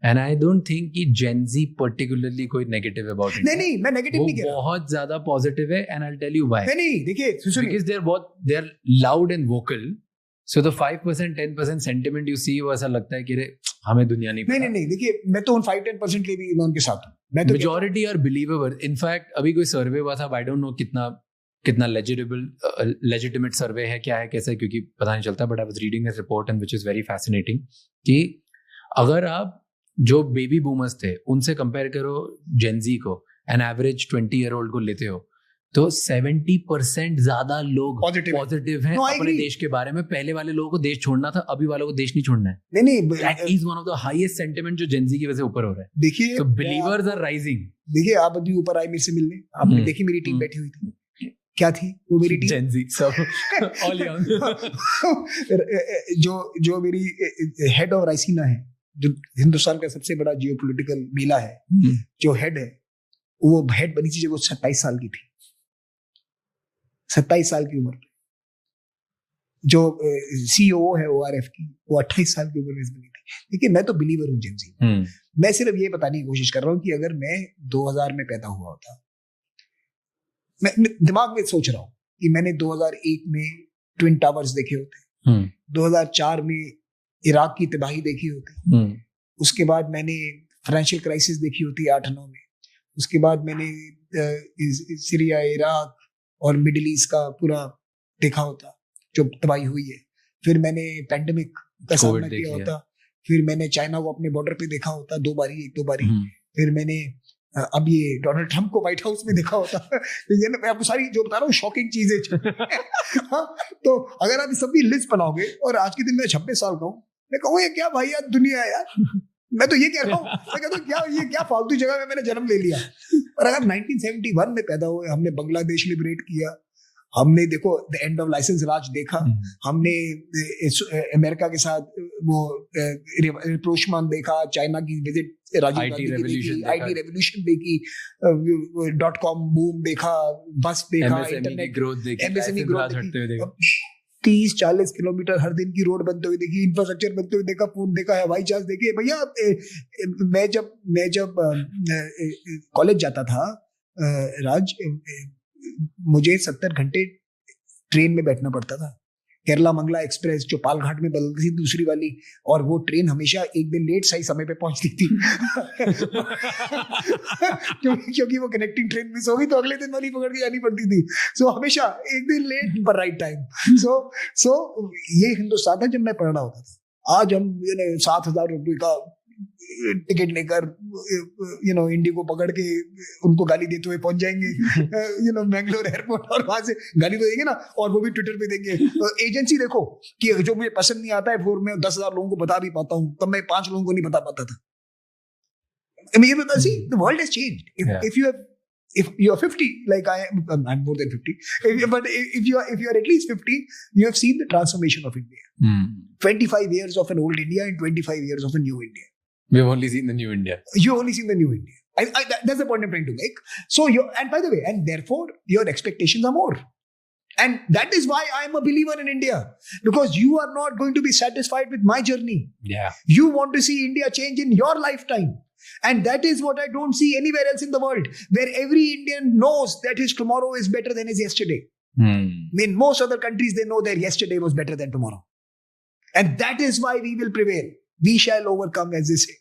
And I don't think कि Gen Z particularly कोई negative about it. नहीं मैं negative नहीं कह रहा. वो बहुत ज़्यादा positive है, and I'll tell you why. नहीं देखिए because they're loud and vocal. So the 5% 10% sentiment you see वो ऐसा लगता है कि रे हमें दुनिया नहीं पता. नहीं देखिए मैं तो उन 5-10% के भी मैं उनके साथ हूँ. Majority are believable. In fact अभी कोई survey हुआ था, I don't know कितना legitimate survey है, क्या है कैसा है, क्योंकि पता नहीं चलता. But I was reading a report and which is very fascinating कि अगर आप जो बेबी बूमर्स थे उनसे कंपेयर करो जेनजी को, एन एवरेज 20-year-old को लेते हो, तो 70% ज्यादा लोग पॉजिटिव हैं अपने देश के बारे में. पहले वाले लोगों को देश छोड़ना था, अभी वालों को देश नहीं छोड़ना है. नहीं that is one of the highest sentiment जो जेनजी की वजह से ऊपर हो रहा है. देखिए तो बिलीवर्स आर राइजिंग. देखिए आप अभी ऊपर आए मेरे से मिलने, आपने देखी मेरी टीम बैठी हुई थी, क्या थी वो मेरी टीम? जेनजी सब ऑल यंग. जो मेरी हेड ऑफ राइसीना है, जो हिंदुस्तान का सबसे बड़ा जियोपॉलिटिकल मेला है, जो हेड है, वो हेड बनी थी जब वो 27 साल की थी. 27 साल की उम्र में. जो सीईओ है ORF की, वो 28 साल की उम्र में बनी थी. देखिए मैं तो बिलीवर हूँ जेनजी. मैं सिर्फ ये बताने की कोशिश कर रहा हूँ कि अगर मैं 2000 में पैदा हुआ होता, मैं दिमाग में सोच रहा हूँ कि मैंने 2001 में ट्विन टावर्स देखे होते, 2004 में इराक की तबाही देखी होती, उसके बाद मैंने फाइनेंशियल क्राइसिस देखी होती 8-9 में, उसके बाद मैंने सीरिया, इराक और मिडिल ईस्ट का पूरा देखा होता जो तबाही हुई है. फिर मैंने पैंडेमिक का सामना किया होता, फिर मैंने चाइना को अपने बॉर्डर पे देखा होता 2 बारी. फिर मैंने अब ये डोनाल्ड ट्रम्प को व्हाइट हाउस में देखा होता. ये मैं आपको सारी जो बता रहा हूँ शॉकिंग चीजें. हाँ, तो अगर आप सब की लिस्ट बनाओगे और आज के दिन में 26 साल का हूँ, मैं कहूँ ये क्या भाई यार दुनिया है यार. मैं तो ये कह रहा हूँ, मैं कहता हूँ क्या ये क्या फालतू जगह में मैंने जन्म ले लिया. और अगर 1971 में पैदा हुए, हमने बांग्लादेश लिबरेट किया, हमने देखो द एंड ऑफ लाइसेंस राज देखा, हमने अमेरिका के साथ वो रिप्रोचमेंट देखा, चाइना की विजिट राजीव गांधी की देखी, IT रेवोल्यूशन देखी, .com बूम देखा, बस देखा, इंटरनेट ग्रोथ देखी, MSME ग्रोथ देखी, 30-40 किलोमीटर हर दिन की रोड बनते हुए देखी, इंफ्रास्ट्रक्चर बनते हुए देखा, फोन देखा, हवाई जहाज देखे. भैया मैं जब कॉलेज जाता था राज, मुझे 70 घंटे ट्रेन में बैठना पड़ता था. केरला मंगला एक्सप्रेस जो पालघाट में बदलती थी दूसरी वाली, और वो ट्रेन हमेशा एक दिन लेट सही समय पे पहुंचती थी. क्योंकि वो कनेक्टिंग ट्रेन मिस हो गई तो अगले दिन वाली पकड़ के जानी पड़ती थी. सो हमेशा एक दिन लेट पर राइट टाइम. सो ये हिंदुस्तान था जब मैं पढ़ रहा होता था. आज हम 7,000 रुपये का टिकट लेकर इंडिगो पकड़ के उनको गाली देते हुए पहुंच जाएंगे मैंगलोर एयरपोर्ट, और वहां से गाली तो देंगे ना, और वो भी ट्विटर पे देंगे. एजेंसी देखो कि जो मुझे पसंद नहीं आता है वो मैं 10,000 लोगों को बता भी पाता हूँ, तब मैं 5 लोगों को नहीं बता पाता था. ये बता see the world has changed. If you are 50, like I'm more than 50. But if you are at least 50, you have seen the transformation of India. 25 years of an old India and 25 years of a new India. We've only seen the new India. You've only seen the new India. That's the point I'm trying to make. So and by the way, and therefore your expectations are more. And that is why I am a believer in India, because you are not going to be satisfied with my journey. Yeah. You want to see India change in your lifetime. And that is what I don't see anywhere else in the world, where every Indian knows that his tomorrow is better than his yesterday. In most other countries, they know their yesterday was better than tomorrow. And that is why we will prevail. We shall overcome, as they say.